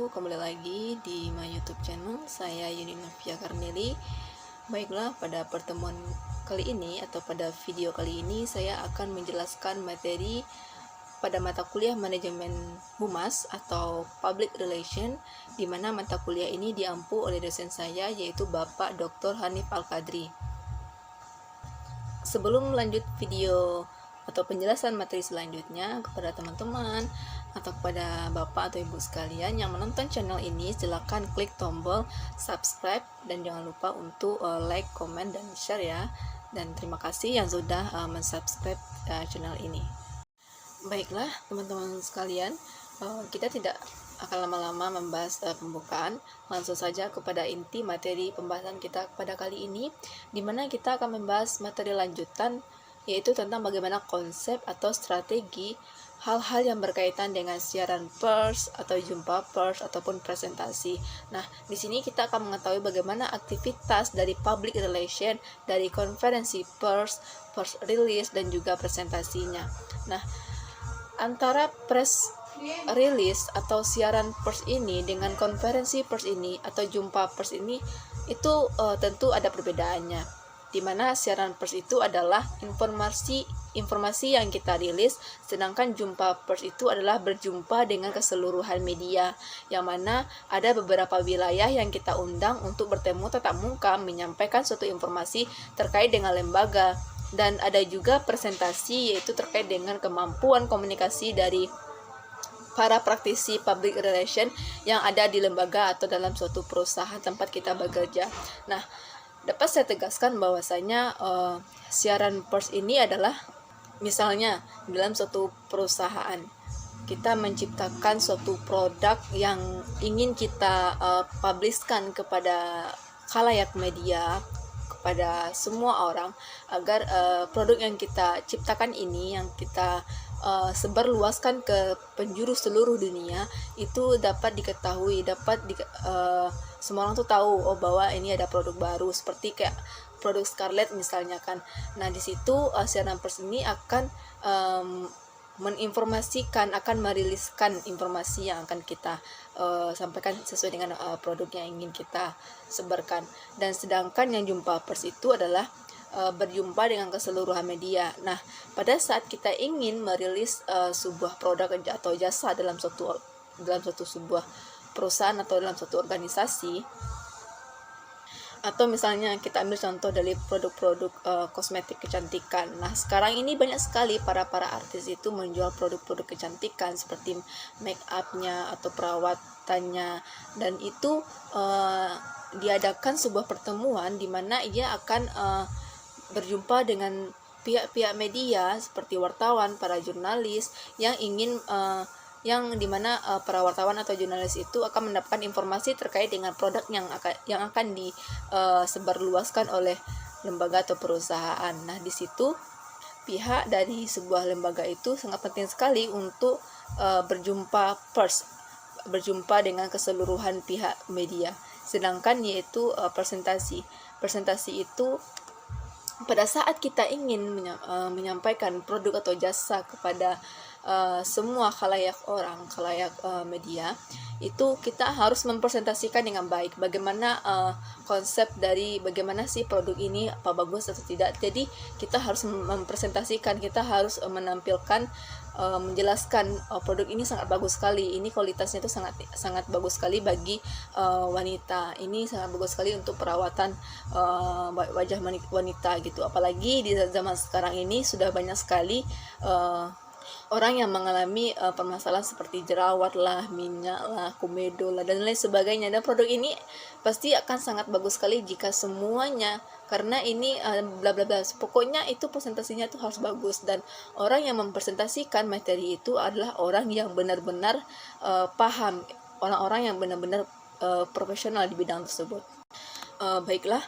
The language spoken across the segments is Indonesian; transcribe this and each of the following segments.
kembali lagi di my YouTube channel. Saya Yuni Novia Karneli. Baiklah, pada pertemuan kali ini atau pada video kali ini saya akan menjelaskan materi pada mata kuliah manajemen humas atau public relation, di mana mata kuliah ini diampu oleh dosen saya yaitu Bapak Dr. Hanif Al-Qadri. Sebelum lanjut video atau penjelasan materi selanjutnya, kepada teman-teman atau kepada bapak atau ibu sekalian yang menonton channel ini, silakan klik tombol subscribe dan jangan lupa untuk like, comment, dan share ya. Dan terima kasih yang sudah mensubscribe channel ini. Baiklah teman-teman sekalian, kita tidak akan lama-lama membahas pembukaan, langsung saja kepada inti materi pembahasan kita pada kali ini, di mana kita akan membahas materi lanjutan, yaitu tentang bagaimana konsep atau strategi hal-hal yang berkaitan dengan siaran pers atau jumpa pers ataupun presentasi. Nah, di sini kita akan mengetahui bagaimana aktivitas dari public relation, dari konferensi pers, pers release, dan juga presentasinya. Nah, antara press release atau siaran pers ini dengan konferensi pers ini atau jumpa pers ini itu tentu ada perbedaannya, di mana siaran pers itu adalah informasi yang kita rilis, sedangkan jumpa pers itu adalah berjumpa dengan keseluruhan media, yang mana ada beberapa wilayah yang kita undang untuk bertemu tatap muka menyampaikan suatu informasi terkait dengan lembaga, dan ada juga presentasi yaitu terkait dengan kemampuan komunikasi dari para praktisi public relation yang ada di lembaga atau dalam suatu perusahaan tempat kita bekerja. Nah, dapat saya tegaskan bahwasanya siaran pers ini adalah misalnya dalam suatu perusahaan kita menciptakan suatu produk yang ingin kita publishkan kepada khalayak media, kepada semua orang, agar produk yang kita ciptakan ini, yang kita sebarluaskan ke penjuru seluruh dunia, itu dapat diketahui, semua orang tuh tahu bahwa ini ada produk baru, seperti kayak produk Scarlett misalnya kan. Nah, di situ siaran pers ini akan menginformasikan, akan meriliskan informasi yang akan kita sampaikan sesuai dengan produk yang ingin kita sebarkan. Dan sedangkan yang jumpa pers itu adalah berjumpa dengan keseluruhan media. Nah, pada saat kita ingin merilis sebuah produk atau jasa dalam suatu sebuah perusahaan atau dalam suatu organisasi, atau misalnya kita ambil contoh dari produk-produk kosmetik kecantikan. Nah, sekarang ini banyak sekali para artis itu menjual produk-produk kecantikan seperti make up-nya atau perawatannya, dan itu diadakan sebuah pertemuan di mana ia akan berjumpa dengan pihak-pihak media seperti wartawan, para jurnalis yang ingin yang dimana para wartawan atau jurnalis itu akan mendapatkan informasi terkait dengan produk yang akan disebarluaskan oleh lembaga atau perusahaan. Nah, di situ pihak dari sebuah lembaga itu sangat penting sekali untuk berjumpa dengan keseluruhan pihak media. Sedangkan yaitu presentasi itu pada saat kita ingin menyampaikan produk atau jasa kepada semua khalayak media, itu kita harus mempresentasikan dengan baik bagaimana konsep dari bagaimana sih produk ini, apa bagus atau tidak. Jadi kita harus mempresentasikan, kita harus menampilkan, menjelaskan produk ini sangat bagus sekali, ini kualitasnya itu sangat bagus sekali bagi wanita, ini sangat bagus sekali untuk perawatan wajah wanita gitu. Apalagi di zaman sekarang ini sudah banyak sekali orang yang mengalami permasalahan seperti jerawat lah, minyak lah, komedo lah, dan lain sebagainya. Dan produk ini pasti akan sangat bagus sekali jika semuanya, karena ini bla bla bla, pokoknya itu presentasinya tuh harus bagus, dan orang yang mempresentasikan materi itu adalah orang yang benar-benar paham, orang-orang yang benar-benar profesional di bidang tersebut. Baiklah,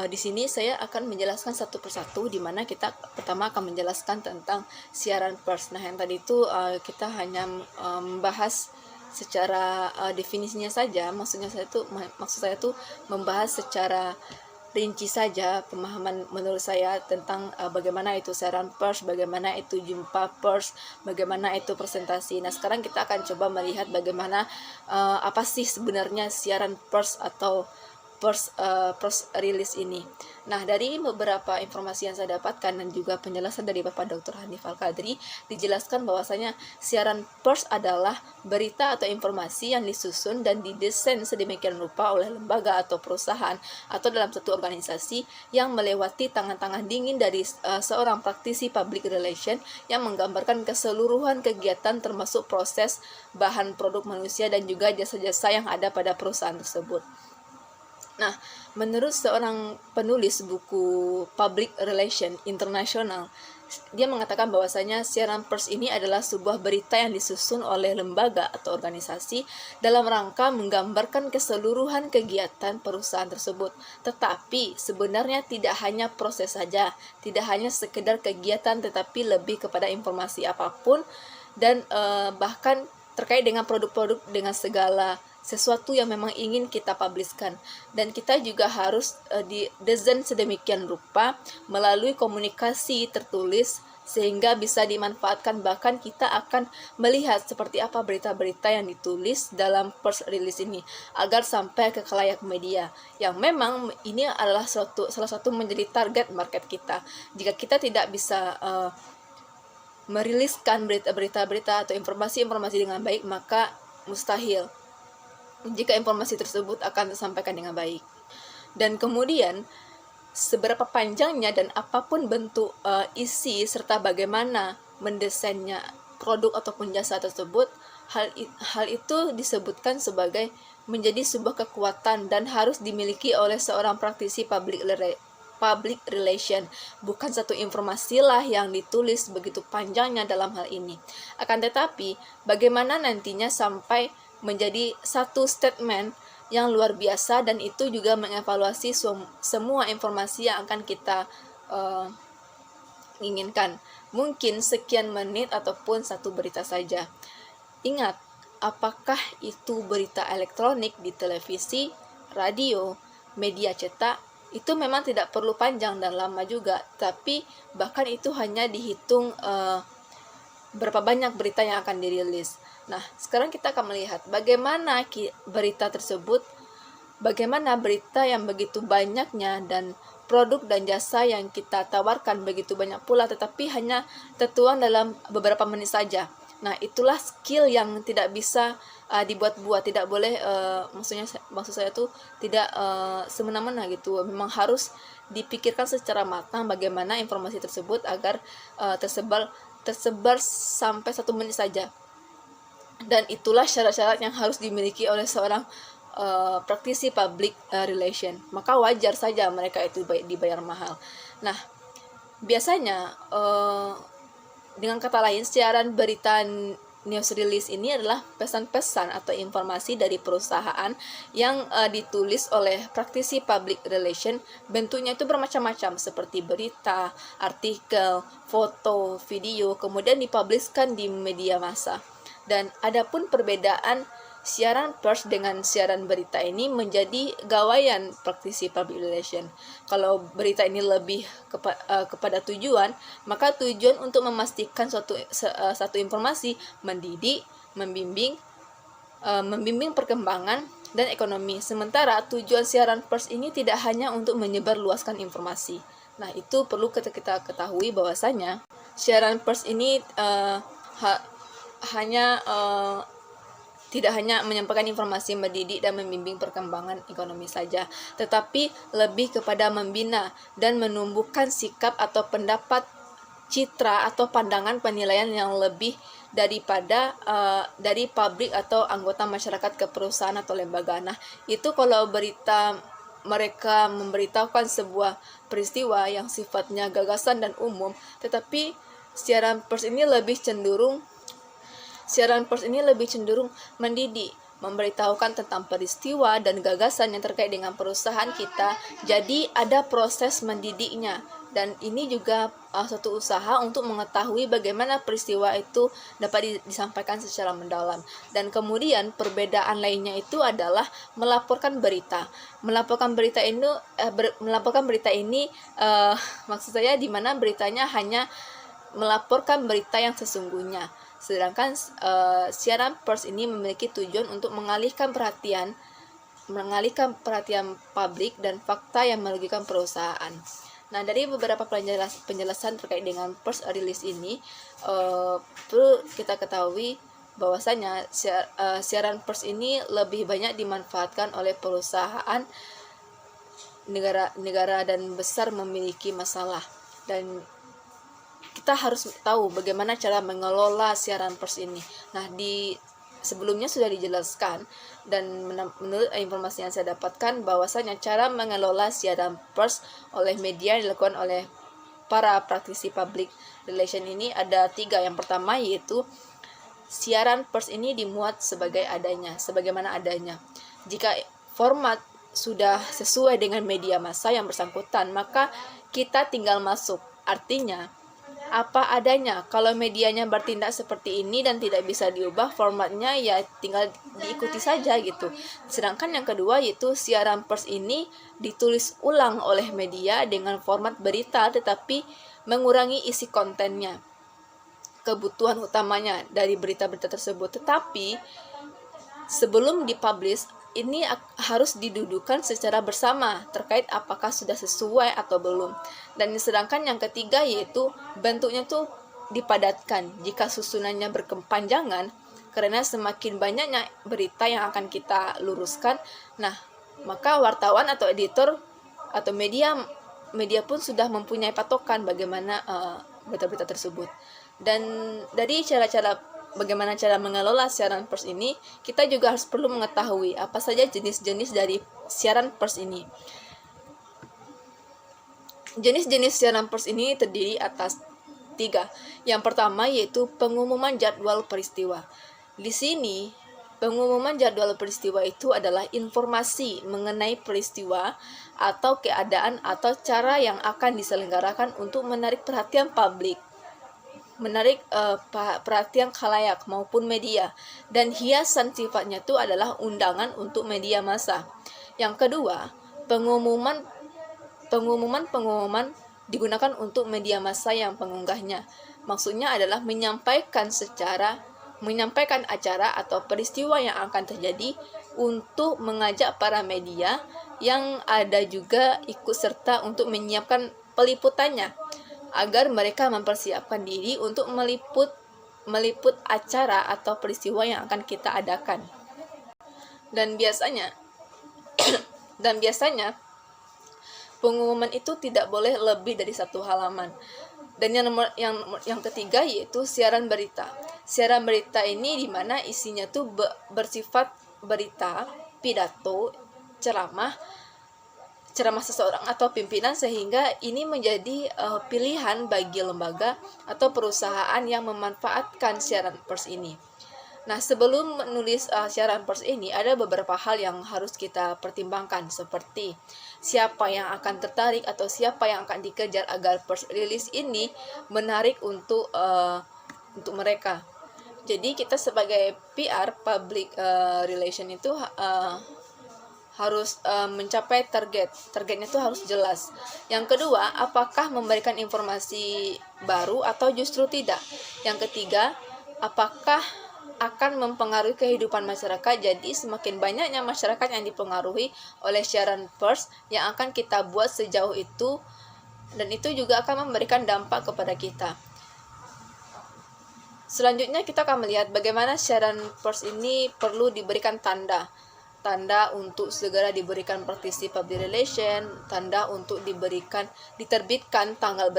di sini saya akan menjelaskan satu persatu, di mana kita pertama akan menjelaskan tentang siaran pers. Nah, yang tadi itu kita hanya membahas secara definisinya saja. Maksud saya itu membahas secara rinci saja pemahaman menurut saya tentang bagaimana itu siaran pers, bagaimana itu jumpa pers, bagaimana itu presentasi. Nah, sekarang kita akan coba melihat bagaimana apa sih sebenarnya siaran pers atau press release ini. Nah, dari beberapa informasi yang saya dapatkan dan juga penjelasan dari Bapak Dr. Hanif Al-Qadri, dijelaskan bahwasanya siaran pers adalah berita atau informasi yang disusun dan didesain sedemikian rupa oleh lembaga atau perusahaan atau dalam satu organisasi yang melewati tangan-tangan dingin dari seorang praktisi public relation yang menggambarkan keseluruhan kegiatan termasuk proses, bahan produk manusia dan juga jasa-jasa yang ada pada perusahaan tersebut. Nah, menurut seorang penulis buku Public Relation Internasional, dia mengatakan bahwasanya siaran pers ini adalah sebuah berita yang disusun oleh lembaga atau organisasi dalam rangka menggambarkan keseluruhan kegiatan perusahaan tersebut. Tetapi sebenarnya tidak hanya proses saja, tidak hanya sekedar kegiatan, tetapi lebih kepada informasi apapun dan bahkan terkait dengan produk-produk dengan segala sesuatu yang memang ingin kita publiskan, dan kita juga harus didesain sedemikian rupa melalui komunikasi tertulis sehingga bisa dimanfaatkan. Bahkan kita akan melihat seperti apa berita-berita yang ditulis dalam press release ini agar sampai ke khalayak media, yang memang ini adalah salah satu menjadi target market kita. Jika kita tidak bisa meriliskan berita-berita atau informasi-informasi dengan baik, maka mustahil jika informasi tersebut akan tersampaikan dengan baik. Dan kemudian seberapa panjangnya dan apapun bentuk isi serta bagaimana mendesainnya produk ataupun jasa tersebut, hal itu disebutkan sebagai menjadi sebuah kekuatan dan harus dimiliki oleh seorang praktisi public relation. Bukan satu informasi lah yang ditulis begitu panjangnya dalam hal ini. Akan tetapi, bagaimana nantinya sampai menjadi satu statement yang luar biasa, dan itu juga mengevaluasi semua informasi yang akan kita inginkan. Mungkin sekian menit ataupun satu berita saja. Ingat, apakah itu berita elektronik di televisi, radio, media cetak, itu memang tidak perlu panjang dan lama juga, tapi bahkan itu hanya dihitung berapa banyak berita yang akan dirilis. Nah, sekarang kita akan melihat bagaimana berita tersebut, bagaimana berita yang begitu banyaknya dan produk dan jasa yang kita tawarkan begitu banyak pula, tetapi hanya tertuang dalam beberapa menit saja. Nah, itulah skill yang tidak bisa dibuat-buat, tidak boleh, maksud saya tuh tidak semena-mena gitu. Memang harus dipikirkan secara matang bagaimana informasi tersebut agar tersebar sampai 1 menit saja. Dan itulah syarat-syarat yang harus dimiliki oleh seorang praktisi public relation. Maka wajar saja mereka itu dibayar mahal. Nah, biasanya dengan kata lain, siaran berita news release ini adalah pesan-pesan atau informasi dari perusahaan yang ditulis oleh praktisi public relation. Bentuknya itu bermacam-macam seperti berita, artikel, foto, video, kemudian dipubliskan di media massa. Dan adapun perbedaan siaran pers dengan siaran berita ini menjadi gawaian praktisi public relation. Kalau berita ini lebih kepada tujuan, maka tujuan untuk memastikan satu informasi mendidik, membimbing perkembangan dan ekonomi. Sementara tujuan siaran pers ini tidak hanya untuk menyebarluaskan informasi. Nah, itu perlu kita ketahui bahwasanya siaran pers ini tidak hanya menyampaikan informasi mendidik dan membimbing perkembangan ekonomi saja, tetapi lebih kepada membina dan menumbuhkan sikap atau pendapat, citra atau pandangan penilaian yang lebih daripada dari publik atau anggota masyarakat ke perusahaan atau lembaga. Nah, itu kalau berita mereka memberitahukan sebuah peristiwa yang sifatnya gagasan dan umum, tetapi siaran pers ini lebih cenderung mendidik, memberitahukan tentang peristiwa dan gagasan yang terkait dengan perusahaan kita. Jadi ada proses mendidiknya, dan ini juga suatu usaha untuk mengetahui bagaimana peristiwa itu dapat disampaikan secara mendalam. Dan kemudian perbedaan lainnya itu adalah melaporkan berita. Melaporkan berita ini maksud saya di mana beritanya hanya melaporkan berita yang sesungguhnya. Sedangkan siaran pers ini memiliki tujuan untuk mengalihkan perhatian publik dan fakta yang merugikan perusahaan. Nah, dari beberapa penjelasan terkait dengan press release ini, perlu kita ketahui bahwasanya siaran pers ini lebih banyak dimanfaatkan oleh perusahaan negara dan besar memiliki masalah, dan kita harus tahu bagaimana cara mengelola siaran pers ini. Nah, sebelumnya sudah dijelaskan, dan menurut informasi yang saya dapatkan bahwasanya cara mengelola siaran pers oleh media yang dilakukan oleh para praktisi public relation ini ada 3. Yang pertama yaitu siaran pers ini dimuat sebagaimana adanya. Jika format sudah sesuai dengan media massa yang bersangkutan, maka kita tinggal masuk. Artinya apa adanya. Kalau medianya bertindak seperti ini dan tidak bisa diubah formatnya, ya tinggal diikuti saja gitu. Sedangkan yang kedua yaitu siaran pers ini ditulis ulang oleh media dengan format berita, tetapi mengurangi isi kontennya, kebutuhan utamanya dari berita-berita tersebut. Tetapi sebelum dipublish, ini harus didudukan secara bersama terkait apakah sudah sesuai atau belum. Dan sedangkan yang ketiga yaitu bentuknya tuh dipadatkan jika susunannya berkepanjangan, karena semakin banyaknya berita yang akan kita luruskan, nah maka wartawan atau editor atau media pun sudah mempunyai patokan bagaimana berita-berita tersebut. Dan dari bagaimana cara mengelola siaran pers ini, kita juga harus perlu mengetahui apa saja jenis-jenis dari siaran pers ini. Jenis-jenis siaran pers ini terdiri atas 3. Yang pertama yaitu pengumuman jadwal peristiwa. Di sini, pengumuman jadwal peristiwa itu adalah informasi mengenai peristiwa atau keadaan atau cara yang akan diselenggarakan untuk menarik perhatian publik, menarik perhatian khalayak maupun media, dan hiasan sifatnya itu adalah undangan untuk media massa. Yang kedua, pengumuman digunakan untuk media massa yang pengunggahnya. Maksudnya adalah menyampaikan acara atau peristiwa yang akan terjadi untuk mengajak para media yang ada juga ikut serta untuk menyiapkan peliputannya, agar mereka mempersiapkan diri untuk meliput acara atau peristiwa yang akan kita adakan. Dan biasanya pengumuman itu tidak boleh lebih dari 1 halaman. Dan yang ketiga yaitu siaran berita. Siaran berita ini di mana isinya tuh bersifat berita, pidato, ceramah seseorang atau pimpinan, sehingga ini menjadi pilihan bagi lembaga atau perusahaan yang memanfaatkan siaran pers ini. Nah, sebelum menulis siaran pers ini, ada beberapa hal yang harus kita pertimbangkan, seperti siapa yang akan tertarik atau siapa yang akan dikejar agar press release ini menarik untuk mereka. Jadi kita sebagai PR public relation itu harus mencapai targetnya itu harus jelas. Yang kedua, apakah memberikan informasi baru atau justru tidak. Yang ketiga, apakah akan mempengaruhi kehidupan masyarakat. Jadi semakin banyaknya masyarakat yang dipengaruhi oleh siaran pers yang akan kita buat sejauh itu, dan itu juga akan memberikan dampak kepada kita. Selanjutnya kita akan melihat bagaimana siaran pers ini perlu diberikan tanda untuk segera diberikan praktisi public relation, tanda untuk diterbitkan tanggal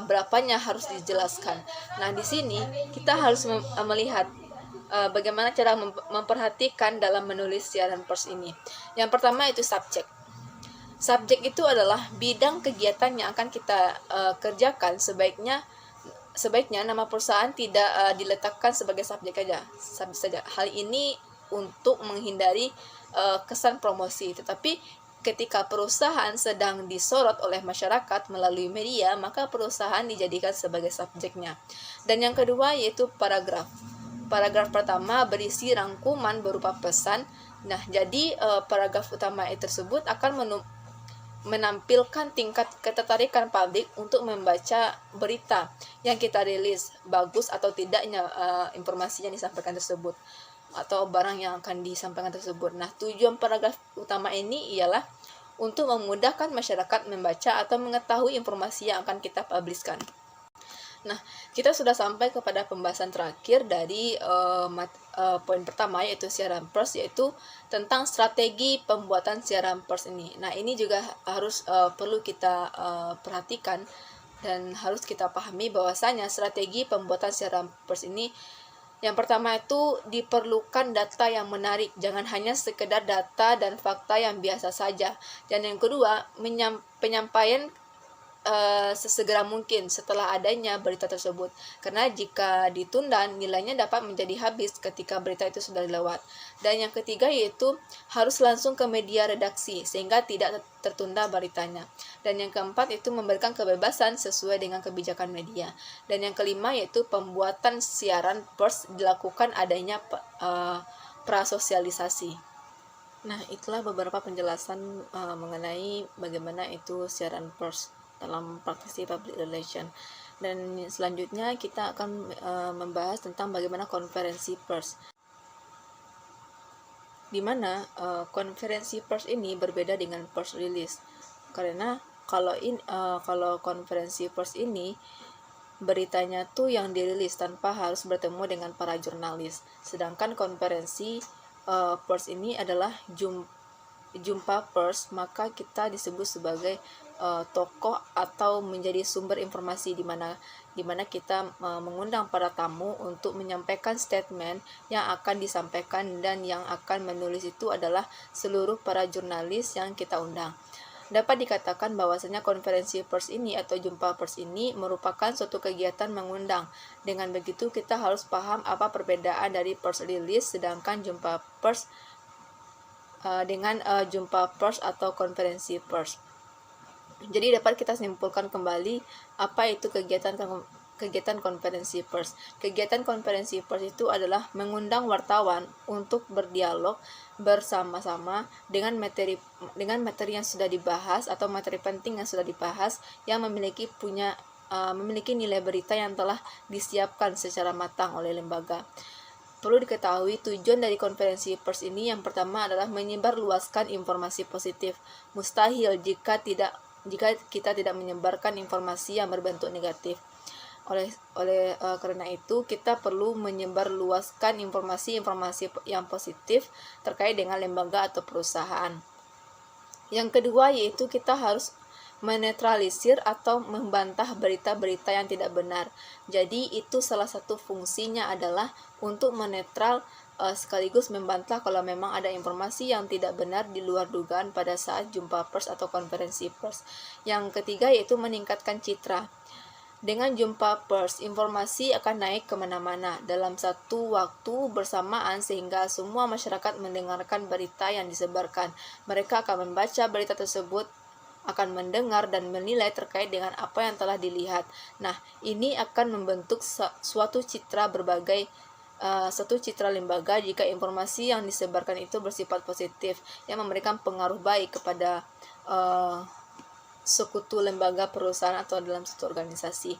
berapanya harus dijelaskan. Nah, di sini kita harus melihat bagaimana cara memperhatikan dalam menulis siaran pers ini. Yang pertama itu subjek. Subjek itu adalah bidang kegiatan yang akan kita kerjakan. Sebaiknya nama perusahaan tidak diletakkan sebagai subjek saja. Hal ini untuk menghindari kesan promosi. Tetapi ketika perusahaan sedang disorot oleh masyarakat melalui media, maka perusahaan dijadikan sebagai subjeknya. Dan yang kedua yaitu paragraf. Paragraf pertama berisi rangkuman berupa pesan. Nah, jadi paragraf utama tersebut akan menampilkan tingkat ketertarikan publik untuk membaca berita yang kita rilis, bagus atau tidaknya informasi yang disampaikan tersebut atau barang yang akan disampaikan tersebut. Nah, tujuan paragraf utama ini ialah untuk memudahkan masyarakat membaca atau mengetahui informasi yang akan kita publiskan. Nah, kita sudah sampai kepada pembahasan terakhir dari poin pertama, yaitu siaran pers, yaitu tentang strategi pembuatan siaran pers ini. Nah, ini juga harus perlu kita perhatikan dan harus kita pahami bahwasanya strategi pembuatan siaran pers ini, yang pertama itu diperlukan data yang menarik, jangan hanya sekedar data dan fakta yang biasa saja. Dan yang kedua, penyampaian sesegera mungkin setelah adanya berita tersebut, karena jika ditunda nilainya dapat menjadi habis ketika berita itu sudah lewat. Dan yang ketiga yaitu harus langsung ke media redaksi sehingga tidak tertunda beritanya. Dan yang keempat itu memberikan kebebasan sesuai dengan kebijakan media. Dan yang kelima yaitu pembuatan siaran pers dilakukan adanya prasosialisasi. Nah, itulah beberapa penjelasan mengenai bagaimana itu siaran pers dalam praktisi public relation. Dan selanjutnya kita akan membahas tentang bagaimana konferensi pers, di mana konferensi pers ini berbeda dengan press release. Karena kalau konferensi pers ini beritanya tuh yang dirilis tanpa harus bertemu dengan para jurnalis, sedangkan konferensi pers ini adalah jumpa pers, maka kita disebut sebagai tokoh atau menjadi sumber informasi di mana kita mengundang para tamu untuk menyampaikan statement yang akan disampaikan, dan yang akan menulis itu adalah seluruh para jurnalis yang kita undang. Dapat dikatakan bahwasanya konferensi pers ini atau jumpa pers ini merupakan suatu kegiatan mengundang. Dengan begitu kita harus paham apa perbedaan dari press release sedangkan jumpa pers dengan jumpa pers atau konferensi pers. Jadi dapat kita simpulkan kembali apa itu kegiatan konferensi pers. Kegiatan konferensi pers itu adalah mengundang wartawan untuk berdialog bersama-sama dengan materi yang sudah dibahas atau materi penting yang sudah dibahas yang memiliki nilai berita yang telah disiapkan secara matang oleh lembaga. Perlu diketahui tujuan dari konferensi pers ini yang pertama adalah menyebarluaskan informasi positif. Mustahil jika kita tidak menyebarkan informasi yang berbentuk negatif. Karena itu kita perlu menyebarluaskan informasi yang positif terkait dengan lembaga atau perusahaan. Yang kedua yaitu kita harus menetralisir atau membantah berita-berita yang tidak benar. Jadi itu salah satu fungsinya adalah untuk menetral sekaligus membantah kalau memang ada informasi yang tidak benar di luar dugaan pada saat jumpa pers atau konferensi pers. Yang ketiga yaitu meningkatkan citra. Dengan jumpa pers, informasi akan naik kemana-mana dalam satu waktu bersamaan sehingga semua masyarakat mendengarkan berita yang disebarkan. Mereka akan membaca berita tersebut, akan mendengar dan menilai terkait dengan apa yang telah dilihat. Nah, ini akan membentuk suatu citra lembaga jika informasi yang disebarkan itu bersifat positif yang memberikan pengaruh baik kepada sekutu lembaga perusahaan atau dalam suatu organisasi.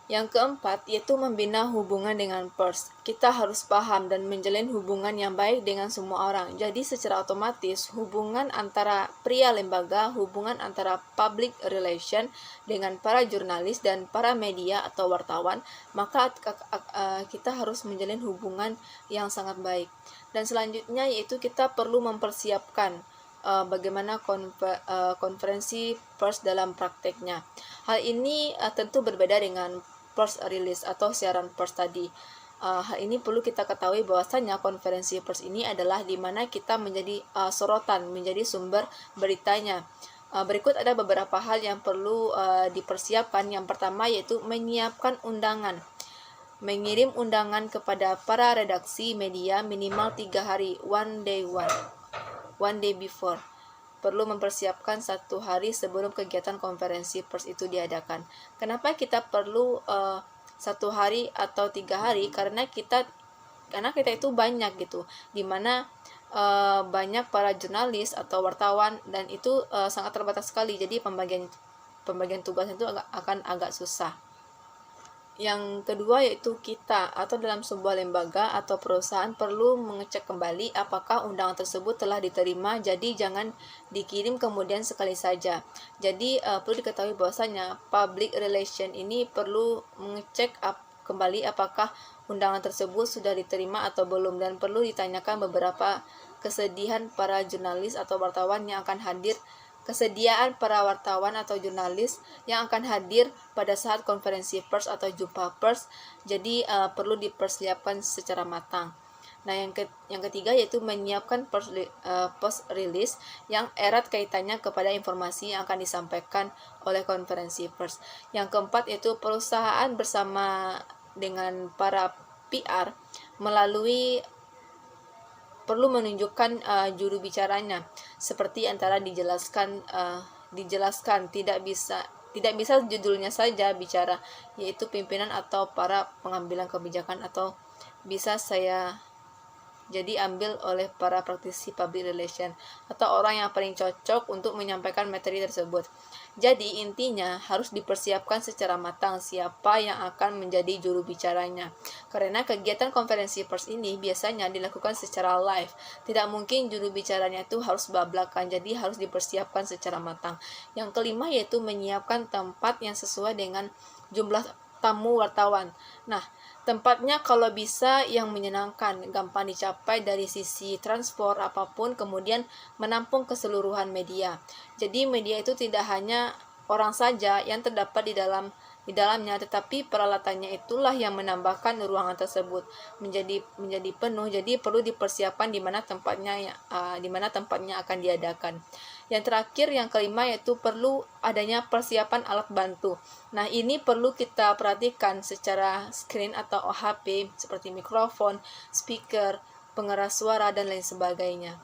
Yang keempat yaitu membina hubungan dengan pers. Kita harus paham dan menjalin hubungan yang baik dengan semua orang. Jadi secara otomatis hubungan antara pria lembaga, hubungan antara public relation dengan para jurnalis dan para media atau wartawan, maka kita harus menjalin hubungan yang sangat baik. Dan selanjutnya yaitu kita perlu mempersiapkan bagaimana konferensi pers dalam prakteknya. Hal ini tentu berbeda dengan press release atau siaran pers tadi. Hal ini perlu kita ketahui bahwasanya konferensi pers ini adalah di mana kita menjadi sorotan, menjadi sumber beritanya. Berikut ada beberapa hal yang perlu dipersiapkan. Yang pertama yaitu menyiapkan undangan. Mengirim undangan kepada para redaksi media minimal 3 hari, one day before. perlu mempersiapkan 1 hari sebelum kegiatan konferensi pers itu diadakan. Kenapa kita perlu 1 hari atau 3 hari? Karena kita itu banyak gitu, dimana banyak para jurnalis atau wartawan, dan itu sangat terbatas sekali. Jadi pembagian tugas itu akan agak susah. Yang kedua yaitu kita atau dalam sebuah lembaga atau perusahaan perlu mengecek kembali apakah undangan tersebut telah diterima, jadi jangan dikirim kemudian sekali saja. Jadi perlu diketahui bahwasanya public relation ini perlu mengecek kembali apakah undangan tersebut sudah diterima atau belum, dan perlu ditanyakan beberapa kesediaan para jurnalis atau wartawan yang akan hadir pada saat konferensi pers atau jumpa pers. Jadi perlu dipersiapkan secara matang. Nah, yang ketiga yaitu menyiapkan post release yang erat kaitannya kepada informasi yang akan disampaikan oleh konferensi pers. Yang keempat yaitu perusahaan bersama dengan para PR perlu menunjukkan juru bicaranya, seperti antara dijelaskan tidak bisa judulnya saja bicara, yaitu pimpinan atau para pengambilan kebijakan, atau bisa saya jadi ambil oleh para praktisi public relation atau orang yang paling cocok untuk menyampaikan materi tersebut. Jadi intinya harus dipersiapkan secara matang siapa yang akan menjadi juru bicaranya. Karena kegiatan konferensi pers ini biasanya dilakukan secara live. Tidak mungkin juru bicaranya itu harus bablakan, jadi harus dipersiapkan secara matang. Yang kelima yaitu menyiapkan tempat yang sesuai dengan jumlah tamu wartawan. Nah, tempatnya kalau bisa yang menyenangkan, gampang dicapai dari sisi transport apapun, kemudian menampung keseluruhan media. Jadi media itu tidak hanya orang saja yang terdapat di dalamnya, tetapi peralatannya itulah yang menambahkan ruangan tersebut menjadi penuh. Jadi perlu dipersiapkan di mana tempatnya akan diadakan. Yang terakhir, yang kelima, yaitu perlu adanya persiapan alat bantu. Nah, ini perlu kita perhatikan secara screen atau OHP seperti mikrofon, speaker, pengeras suara, dan lain sebagainya.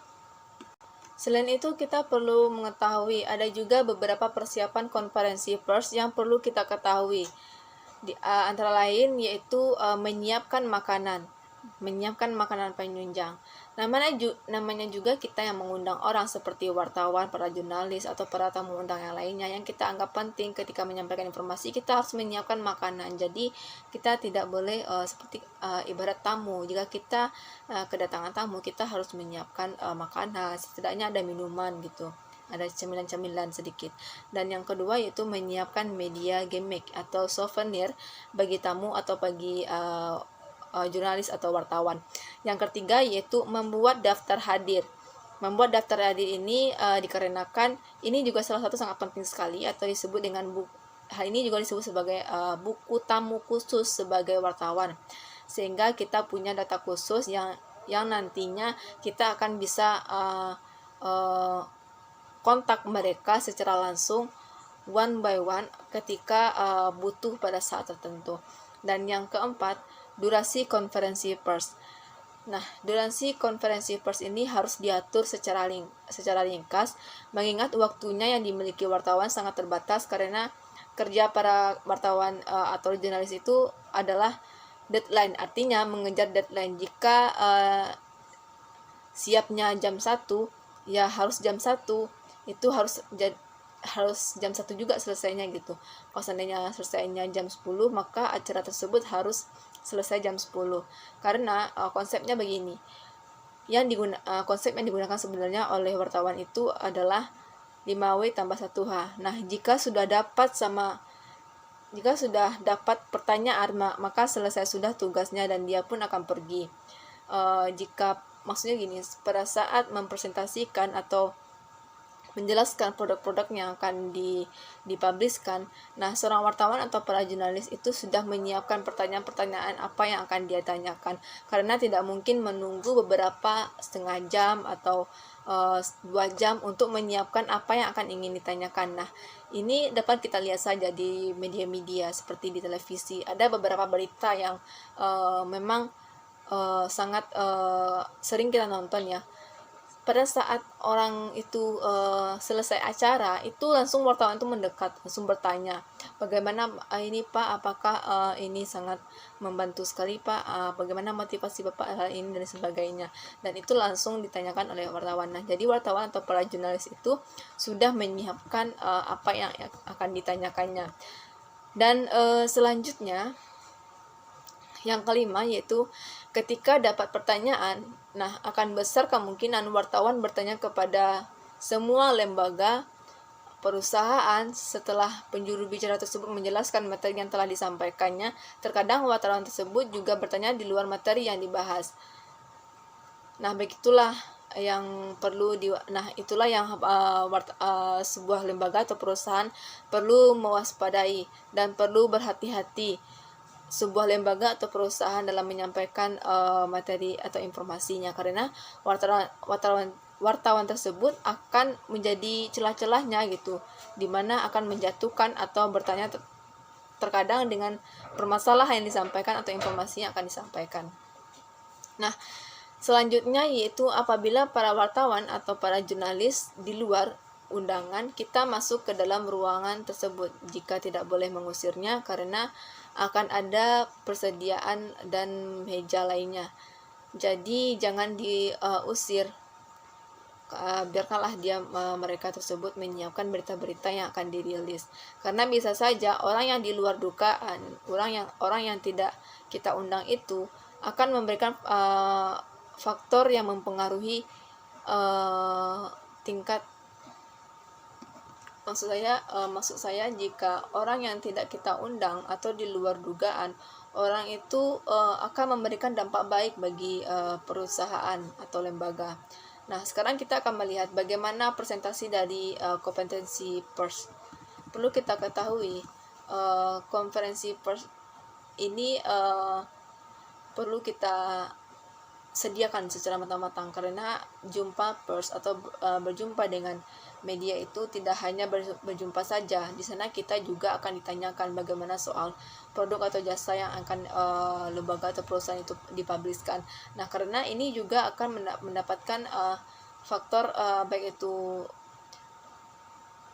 Selain itu, kita perlu mengetahui ada juga beberapa persiapan konferensi pers yang perlu kita ketahui. Antara lain yaitu menyiapkan makanan penunjang. Namanya juga kita yang mengundang orang seperti wartawan, para jurnalis, atau para tamu undang yang lainnya yang kita anggap penting ketika menyampaikan informasi. Kita harus menyiapkan makanan. Jadi kita tidak boleh seperti ibarat tamu. Jika kita kedatangan tamu, kita harus menyiapkan makanan, setidaknya ada minuman gitu, ada cemilan-cemilan sedikit. Dan yang kedua yaitu menyiapkan media gimmick atau souvenir bagi tamu atau bagi jurnalis atau wartawan. Yang ketiga yaitu membuat daftar hadir. Membuat daftar hadir ini dikarenakan ini juga salah satu sangat penting sekali, atau disebut dengan hal ini juga disebut sebagai buku tamu khusus sebagai wartawan. Sehingga kita punya data khusus yang nantinya kita akan bisa kontak mereka secara langsung one by one ketika butuh pada saat tertentu. Dan yang keempat, durasi konferensi pers. Nah, durasi konferensi pers ini harus diatur secara ringkas, mengingat waktunya yang dimiliki wartawan sangat terbatas, karena kerja para wartawan atau jurnalis itu adalah deadline, artinya mengejar deadline. Jika siapnya jam 1, ya harus jam 1, itu harus jam 1 juga selesainya gitu. Kalau seandainya selesainya jam 10, maka acara tersebut harus selesai jam 10. Karena konsepnya begini. Konsep yang digunakan sebenarnya oleh wartawan itu adalah 5W tambah 1H. Nah, jika sudah dapat pertanyaan, maka selesai sudah tugasnya dan dia pun akan pergi. Maksudnya gini, pada saat mempresentasikan atau menjelaskan produk-produk yang akan dipublishkan. Nah, seorang wartawan atau para jurnalis itu sudah menyiapkan pertanyaan-pertanyaan apa yang akan dia tanyakan, karena tidak mungkin menunggu beberapa setengah jam atau 2 jam untuk menyiapkan apa yang akan ingin ditanyakan. Nah, ini dapat kita lihat saja di media-media seperti di televisi. Ada beberapa berita yang memang sangat sering kita nonton ya. pada saat orang itu selesai acara, itu langsung wartawan itu mendekat, langsung bertanya, bagaimana ini Pak, apakah ini sangat membantu sekali Pak, bagaimana motivasi Bapak hal ini dan sebagainya. Dan itu langsung ditanyakan oleh wartawan. Nah, jadi wartawan atau para jurnalis itu sudah menyiapkan apa yang akan ditanyakannya. Dan selanjutnya yang kelima yaitu ketika dapat pertanyaan, nah akan besar kemungkinan wartawan bertanya kepada semua lembaga perusahaan setelah penjuru bicara tersebut menjelaskan materi yang telah disampaikannya. Terkadang wartawan tersebut juga bertanya di luar materi yang dibahas. Nah, begitulah yang perlu itulah yang sebuah lembaga atau perusahaan perlu mewaspadai dan perlu berhati-hati sebuah lembaga atau perusahaan dalam menyampaikan materi atau informasinya, karena wartawan tersebut akan menjadi celah-celahnya gitu, dimana akan menjatuhkan atau bertanya terkadang dengan permasalahan yang disampaikan atau informasi yang akan disampaikan. Nah, selanjutnya yaitu apabila para wartawan atau para jurnalis di luar undangan, kita masuk ke dalam ruangan tersebut jika tidak boleh mengusirnya karena akan ada persediaan dan meja lainnya. Jadi jangan diusir, biarkanlah mereka tersebut menyiapkan berita-berita yang akan dirilis, karena bisa saja orang yang di luar dugaan, orang yang tidak kita undang itu akan memberikan faktor yang mempengaruhi tingkat. Maksud saya jika orang yang tidak kita undang atau di luar dugaan, orang itu akan memberikan dampak baik bagi perusahaan atau lembaga. Nah, sekarang kita akan melihat bagaimana presentasi dari kompetensi pers. Perlu kita ketahui konferensi pers ini perlu kita sediakan secara matang-matang, karena jumpa pers atau berjumpa dengan media itu tidak hanya berjumpa saja. Di sana kita juga akan ditanyakan bagaimana soal produk atau jasa yang akan lembaga atau perusahaan itu dipubliskan. Nah, karena ini juga akan mendapatkan faktor baik itu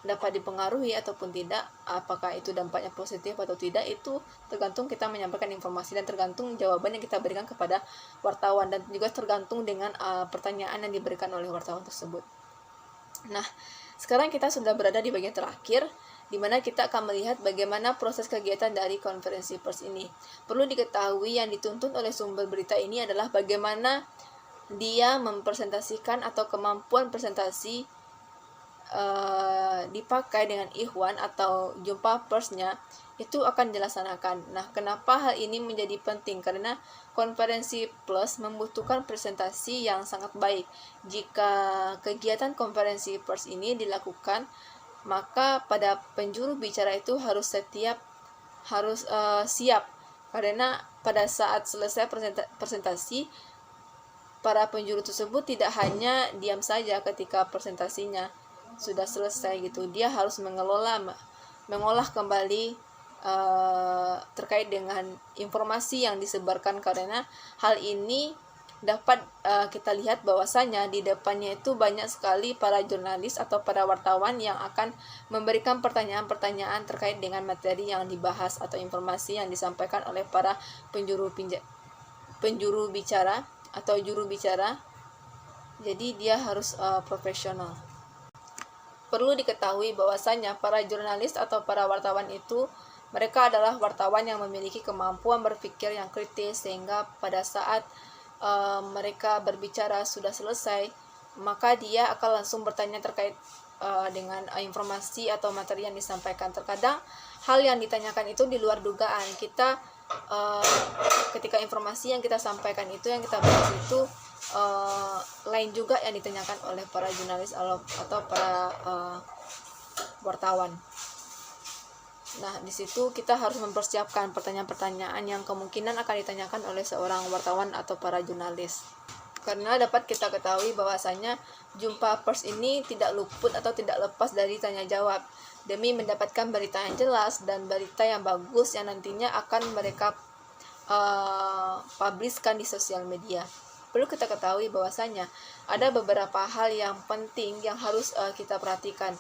dapat dipengaruhi ataupun tidak, apakah itu dampaknya positif atau tidak, itu tergantung kita menyampaikan informasi dan tergantung jawaban yang kita berikan kepada wartawan, dan juga tergantung dengan pertanyaan yang diberikan oleh wartawan tersebut. Nah, sekarang kita sudah berada di bagian terakhir, di mana kita akan melihat bagaimana proses kegiatan dari konferensi pers ini. Perlu diketahui yang dituntut oleh sumber berita ini adalah bagaimana dia mempresentasikan atau kemampuan presentasi dipakai dengan ikhwan atau jumpa persnya itu akan dilaksanakan. Nah, kenapa hal ini menjadi penting? Karena konferensi pers membutuhkan presentasi yang sangat baik. Jika kegiatan konferensi pers ini dilakukan, maka pada penjuru bicara itu harus siap, karena pada saat selesai presentasi, para penjuru tersebut tidak hanya diam saja ketika presentasinya sudah selesai gitu, dia harus mengolah kembali terkait dengan informasi yang disebarkan, karena hal ini dapat kita lihat bahwasanya di depannya itu banyak sekali para jurnalis atau para wartawan yang akan memberikan pertanyaan-pertanyaan terkait dengan materi yang dibahas atau informasi yang disampaikan oleh para penjuru bicara atau juru bicara. Jadi dia harus profesional. Perlu diketahui bahwasanya para jurnalis atau para wartawan itu, mereka adalah wartawan yang memiliki kemampuan berpikir yang kritis, sehingga pada saat mereka berbicara sudah selesai, maka dia akan langsung bertanya terkait dengan informasi atau materi yang disampaikan. Terkadang hal yang ditanyakan itu di luar dugaan kita. Ketika informasi yang kita sampaikan itu, yang kita bahas itu lain juga yang ditanyakan oleh para jurnalis atau para wartawan. Nah, di situ kita harus mempersiapkan pertanyaan-pertanyaan yang kemungkinan akan ditanyakan oleh seorang wartawan atau para jurnalis. Karena dapat kita ketahui bahwasanya jumpa pers ini tidak luput atau tidak lepas dari tanya jawab, demi mendapatkan berita yang jelas dan berita yang bagus yang nantinya akan mereka publiskan di sosial media. perlu kita ketahui bahwasanya ada beberapa hal yang penting yang harus kita perhatikan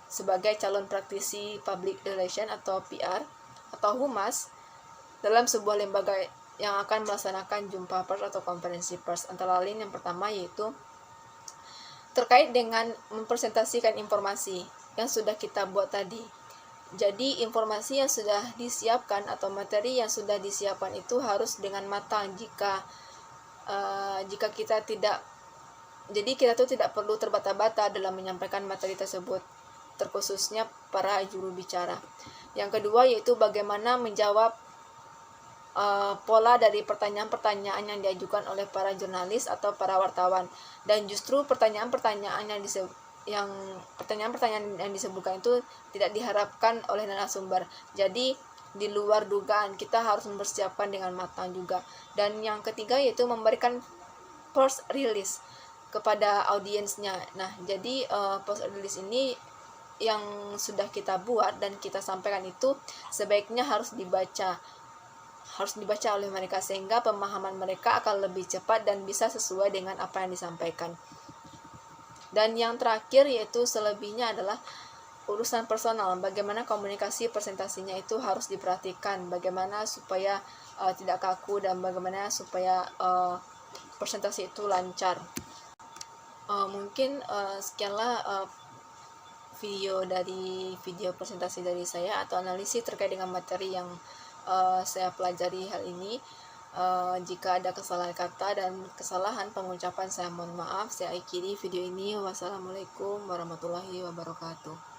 sebagai calon praktisi public relation atau PR atau humas dalam sebuah lembaga yang akan melaksanakan jumpa pers atau konferensi pers. Antara lain yang pertama yaitu terkait dengan mempresentasikan informasi yang sudah kita buat tadi. Jadi informasi yang sudah disiapkan atau materi yang sudah disiapkan itu harus dengan matang. Jika kita tidak, jadi kita tuh tidak perlu terbata-bata dalam menyampaikan materi tersebut, terkhususnya para juru bicara. Yang kedua yaitu bagaimana menjawab pola dari pertanyaan-pertanyaan yang diajukan oleh para jurnalis atau para wartawan. Dan justru pertanyaan-pertanyaan yang disebutkan itu tidak diharapkan oleh narasumber. Jadi di luar dugaan, kita harus mempersiapkan dengan matang juga. Dan yang ketiga yaitu memberikan press release kepada audiensnya. Nah, jadi press release ini yang sudah kita buat dan kita sampaikan itu sebaiknya harus dibaca oleh mereka, sehingga pemahaman mereka akan lebih cepat dan bisa sesuai dengan apa yang disampaikan. Dan yang terakhir yaitu selebihnya adalah urusan personal. Bagaimana komunikasi presentasinya itu harus diperhatikan, bagaimana supaya tidak kaku dan bagaimana supaya presentasi itu lancar. Mungkin sekianlah video presentasi dari saya atau analisis terkait dengan materi yang saya pelajari hal ini. Jika ada kesalahan kata dan kesalahan pengucapan, saya mohon maaf. Saya akhiri video ini. Wassalamualaikum warahmatullahi wabarakatuh.